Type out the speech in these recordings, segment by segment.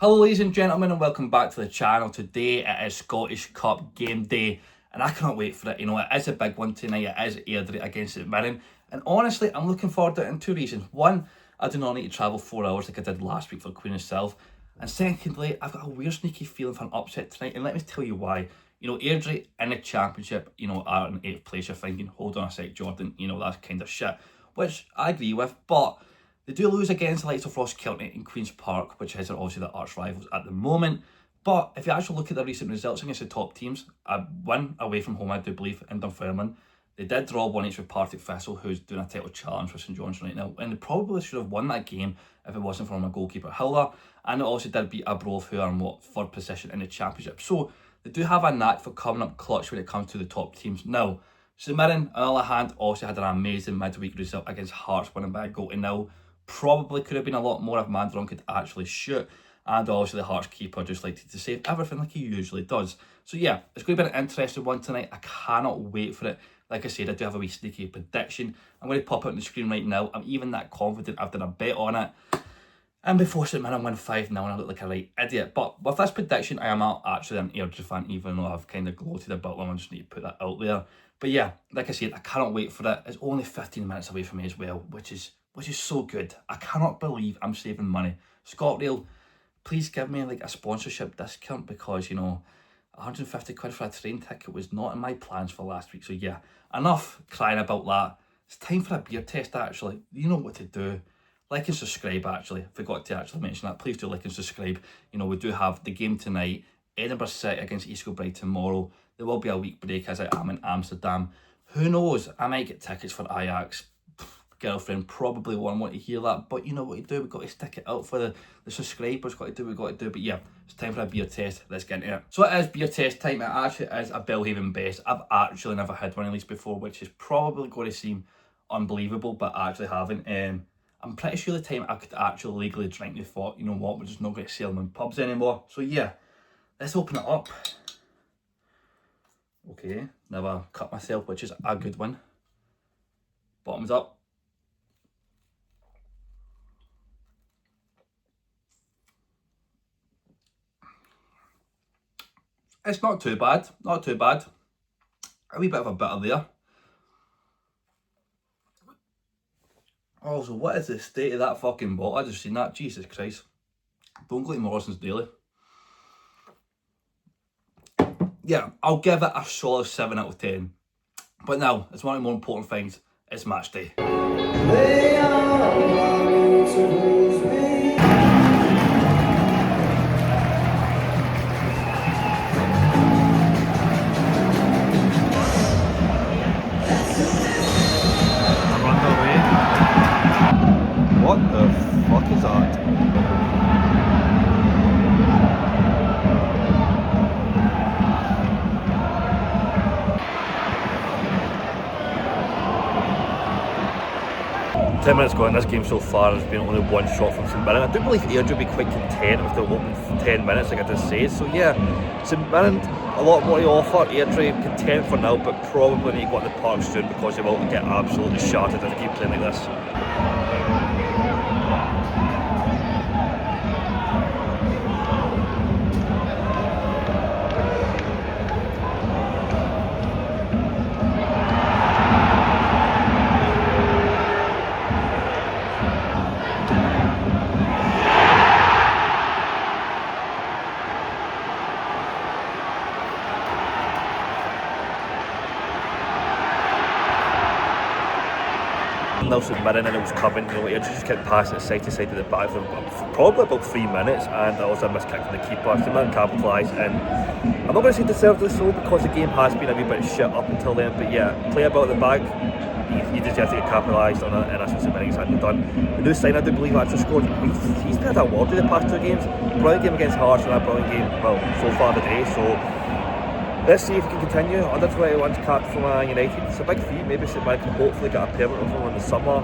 Hello ladies and gentlemen, and welcome back to the channel. Today it is Scottish Cup game day and I cannot wait for it. You know, it is a big one tonight. It is Airdrie against St Mirren, and honestly I'm looking forward to it in two reasons. One, I do not need to travel 4 hours like I did last week for Queen herself, and secondly, I've got a weird sneaky feeling for an upset tonight, and let me tell you why. You know, Airdrie in the Championship, you know, are in 8th place. You're thinking, hold on a sec, Jordan, you know, that's kind of shit, which I agree with, but they do lose against the likes of Ross Kelty in Queen's Park, which is obviously their arch rivals at the moment. But if you actually look at the recent results against the top teams, a win away from home, I do believe, in Dunfermline. They did draw 1-each with Partick Thistle, who's doing a title challenge for St John's right now, and they probably should have won that game if it wasn't for my goalkeeper Hilda. And they also did beat Arbroath, who are in third position in the Championship. So they do have a knack for coming up clutch when it comes to the top teams. Now, St Mirren, on the other hand, also had an amazing midweek result against Hearts, winning by a goal to nil. Probably could have been a lot more if Mandron could actually shoot, and also the Hearts keeper just liked to save everything like he usually does. So yeah, it's going to be an interesting one tonight. I cannot wait for it. Like I said, I do have a wee sneaky prediction. I'm going to pop it on the screen right now. I'm even that confident. I've done a bet on it, and before St Mirren win 5-0 and I look like a right idiot. But with this prediction, I am actually an Airdrie fan, even though I've kind of gloated about them. I just need to put that out there. But yeah, like I said, I cannot wait for it. It's only 15 minutes away from me as well, which is so good. I cannot believe I'm saving money. ScotRail, please give me like a sponsorship discount, because, you know, 150 quid for a train ticket was not in my plans for last week. So yeah, enough crying about that. It's time for a beer test actually. You know what to do. Like and subscribe actually. Forgot to actually mention that. Please do like and subscribe. You know, we do have the game tonight. Edinburgh City against East Kilbride tomorrow. There will be a week break as I am in Amsterdam. Who knows? I might get tickets for Ajax. Girlfriend probably won't want to hear that, but you know what to do. We've got to stick it out for the subscribers. Got to do what we've got to do. But yeah, it's time for a beer test. Let's get into it. So it is beer test time. It actually is a Belhaven Best. I've actually never had one of these before, which is probably going to seem unbelievable, but I actually haven't. I'm pretty sure the time I could actually legally drink, they thought, you know what, we're just not going to sell them in pubs anymore. So yeah, let's open it up. Okay, never cut myself, which is a good one. Bottoms up. It's not too bad, not too bad. A wee bit of a bitter there. Oh, so what is the state of that fucking bottle? I just seen that, Jesus Christ. Don't go to Morrison's daily. Yeah, I'll give it a solid 7 out of 10. But now, it's one of the more important things, it's match day. They are running towards me. What the fuck is that? 10 minutes gone, this game so far has been only one shot from St Mirren. I do believe Airdrie will be quite content with the opening 10 minutes, like I just said. So yeah, St Mirren, a lot more to offer. Airdrie content for now, but probably need to go on the park soon, because they will get absolutely shattered if they keep playing like this. St Mirren, and it was coming, you know, it just kept passing it side to side of the back for probably about 3 minutes, and also a miskick from the keeper. St Mirren capitalised, and I'm not going to say deservedly so, because the game has been a wee bit shit up until then, but yeah, play about the back, he deserves to get capitalised on it, and that's what St Mirren hadn't done. The new sign, I do believe, actually scored. He's been a award the past 2 games. Brilliant game against Hearts, and a brilliant game, well, so far today, so let's see if he can continue. Under 21's cap from United. It's a big feat. Maybe St Mirren can hopefully get a permanent from him in the summer.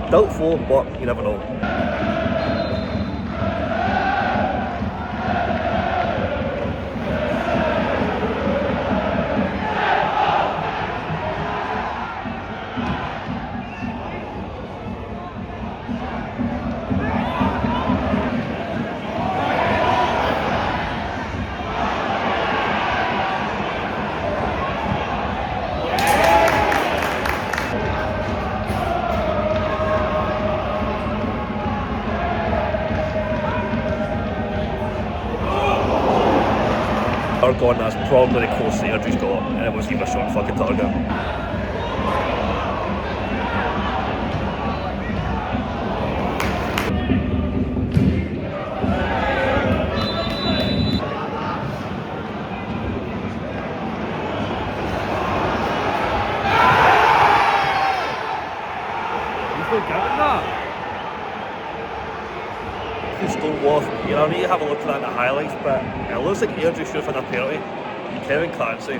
Doubtful, but you never know. her gone, that's probably the closest Airdrie's got, and it was even a short fucking target. I need to have a look at that in the highlights, but it looks like Airdrie should have had a penalty. Kevin Clancy,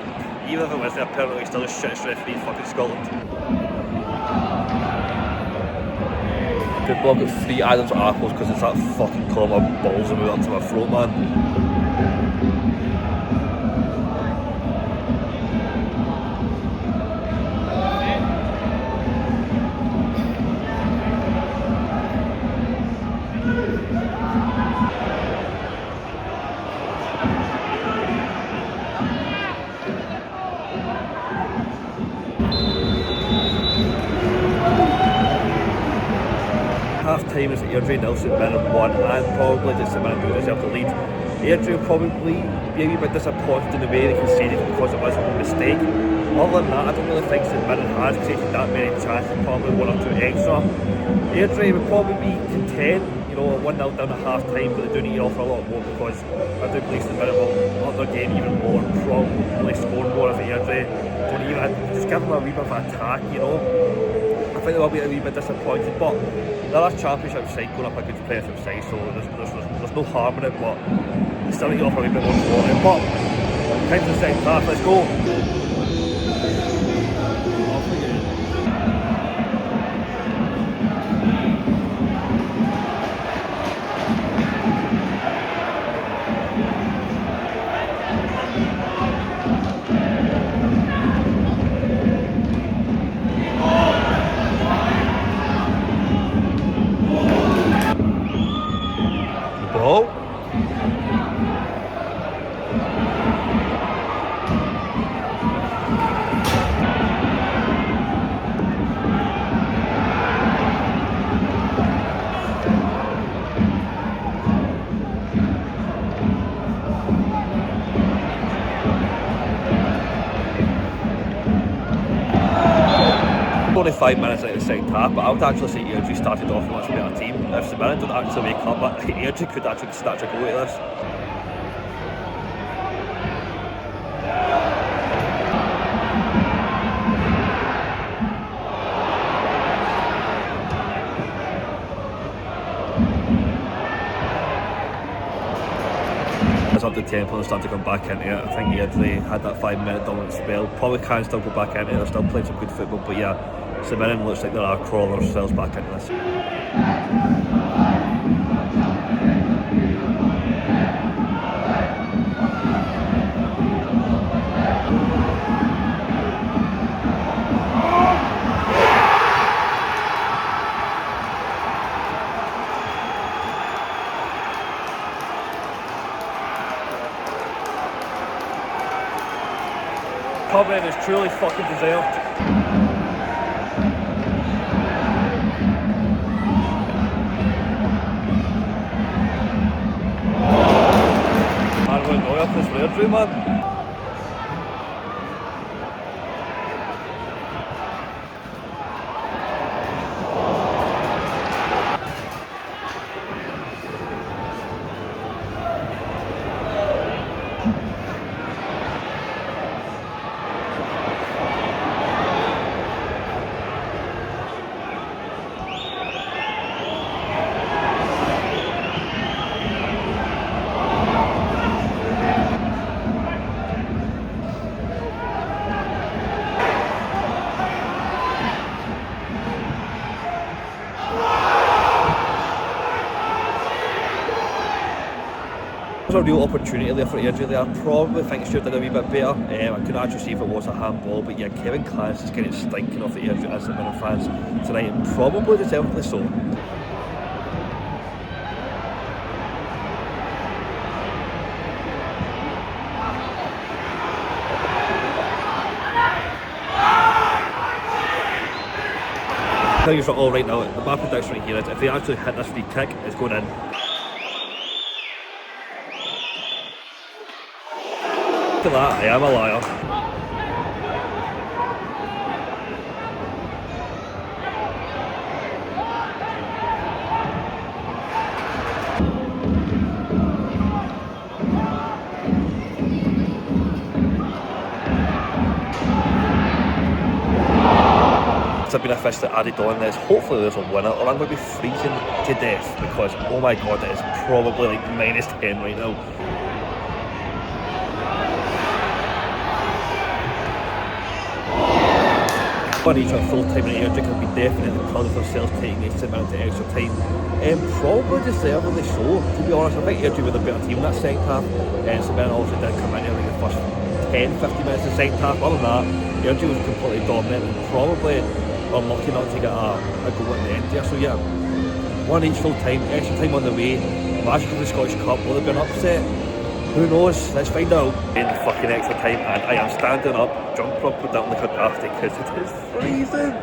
even if it wasn't a penalty, still a shit referee in fucking Scotland. Good block at 3 Adams apples because it's that fucking column of balls and up to my throat, man. Half time is Airdrie nil, St Mirren 1, and probably did St Mirren do deserve the lead. Airdrie will probably be a wee bit disappointed in the way they conceded because it was a mistake. Other than that, I don't really think St Mirren has created that many chances, probably 1 or 2 extra. Airdrie would probably be content, you know, 1-0 down at half time, but they do need to offer a lot more because I do believe St Mirren will up their game even more, probably score more if Airdrie don't even just give them a wee bit of an attack, you know. I think they will be a wee bit disappointed, but they're a championship side going up against competitive side, so there's no harm in it, but they still need to offer a wee bit more quality. But time for the second half, let's go. Only 5 minutes into the second half, but I would actually say Airdrie started off a much better team. If St Mirren don't actually wake up, but Airdrie could actually snatch a goal out of this. It's up to tempo and start to come back into it. I think Airdrie had that 5-minute dominant spell. Probably can still go back into it. They're still playing some good football, but yeah, St Mirren looks like they're crawling themselves back into this. Covering is truly fucking deserved. Man, we're going up this Airdrie, man. There's a real opportunity there for Airdrie there. Probably think it should have done a wee bit better. I couldn't actually see if it was a handball, but yeah, Kevin Clancy is getting stinking off the Airdrie and St Mirren fans tonight, and probably deservedly so. Things are all right now. My prediction right here is if they actually hit this free kick, it's going in. Look at that, I am a liar. I've been officially added on this. Hopefully there's a winner, or I'm going to be freezing to death because, oh my god, it is probably like -10 right now. One each full time in Airdrie can be definitely proud of themselves taking this amount of extra time. Probably deservedly so, to be honest. I think Airdrie were the better team in that second half. St Mirren also did come in like the first 10-15 minutes of the second half. Other than that, Airdrie was completely dominant and probably unlucky not to get a goal at the end there. So yeah, one each full time, extra time on the way. Magic of the Scottish Cup, will have been upset? Who knows? Let's find out. In the fucking extra time, and I am standing up, jump proper down like a dafty because it is freezing.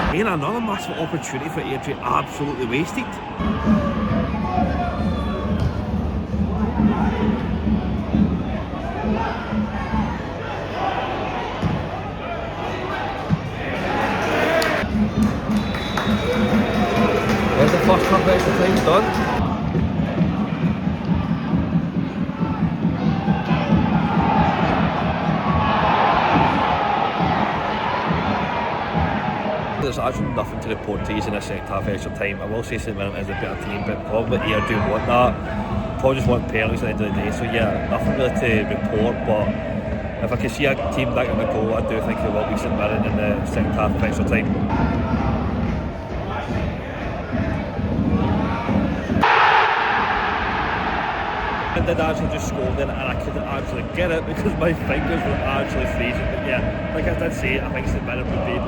Again, another massive opportunity for Airdrie absolutely wasted. There's the first half extra time's done. There's actually nothing to report to you in the second half extra time. I will say St Mirren is a better team, but probably Airdrie want that. Probably just want penalties at the end of the day. So yeah, nothing really to report, but if I can see a team that going to go, I do think it will be St Mirren in the second half of extra time. I did actually just score then, and I couldn't actually get it because my fingers were actually freezing. But yeah, like I did say, I think St Mirren would be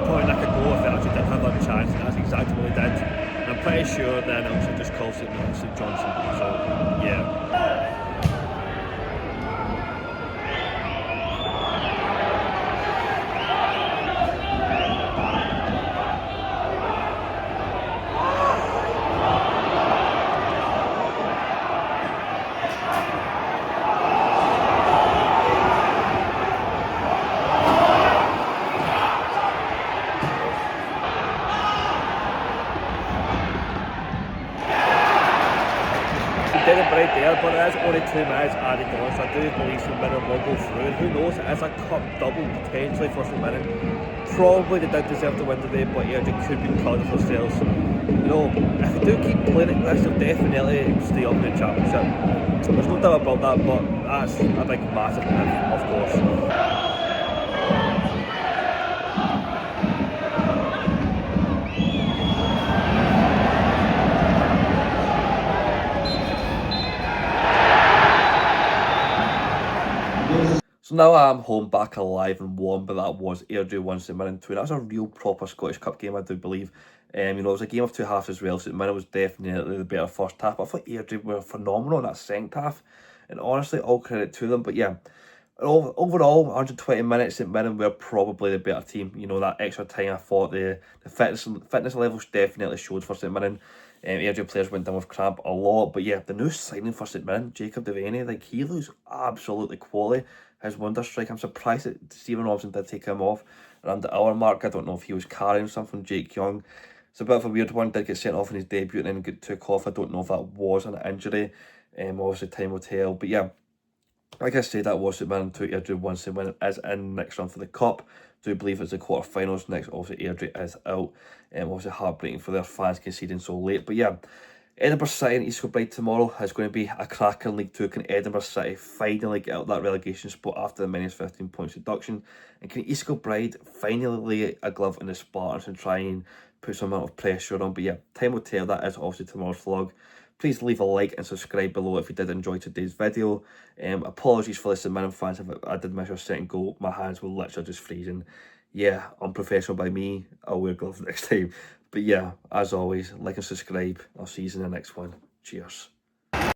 probably like a goal if they actually did have that chance, and that's exactly what they did. And I'm pretty sure then it also just called St Mirren St Johnson. So yeah. Did it right there, but it is only 2 minutes added on, so I do believe St Mirren will go through. And who knows, it is a cup double potentially for St Mirren. Probably they did deserve to win today, but Airdrie could be proud of themselves. You know, if they do keep playing like this, they'll definitely stay up in the championship. There's no doubt about that, but that's a big massive if, of course. So now I'm home, back alive and warm, but that was Airdrie 1, St Mirren 2. That was a real proper Scottish Cup game, I do believe. You know, it was a game of two halves as well. St Mirren was definitely the better first half. I thought Airdrie were phenomenal in that second half, and honestly, all credit to them. But yeah, overall, 120 minutes, St Mirren were probably the better team. You know, that extra time, I thought the fitness levels definitely showed for St Mirren. Airdrie players went down with cramp a lot, but yeah, the new signing for St Mirren, Jacob Devaney, like, he looks absolutely quality. His wonder strike, I'm surprised that Stephen Robson did take him off around the hour mark. I don't know if he was carrying something. Jake Young, it's a bit of a weird one, did get sent off in his debut and then took off. I don't know if that was an injury. Obviously time will tell, but yeah, Like I said, that was St Mirren 2, Airdrie 1. St Mirren is in next round for the Cup. Do believe it's the quarter-finals next. Obviously, Airdrie is out. Obviously, heartbreaking for their fans conceding so late. But yeah, Edinburgh City and East Kilbride tomorrow is going to be a cracker in League 2. Can Edinburgh City finally get out that relegation spot after the minus 15 points deduction? And can East Kilbride finally lay a glove in the Spartans and try and put some amount of pressure on? But yeah, time will tell. That is obviously tomorrow's vlog. Please leave a like and subscribe below if you did enjoy today's video. Apologies for the St Mirren fans if I did miss your second goal. My hands were literally just freezing. Yeah, unprofessional by me. I'll wear gloves next time. But yeah, as always, like and subscribe. I'll see you in the next one. Cheers.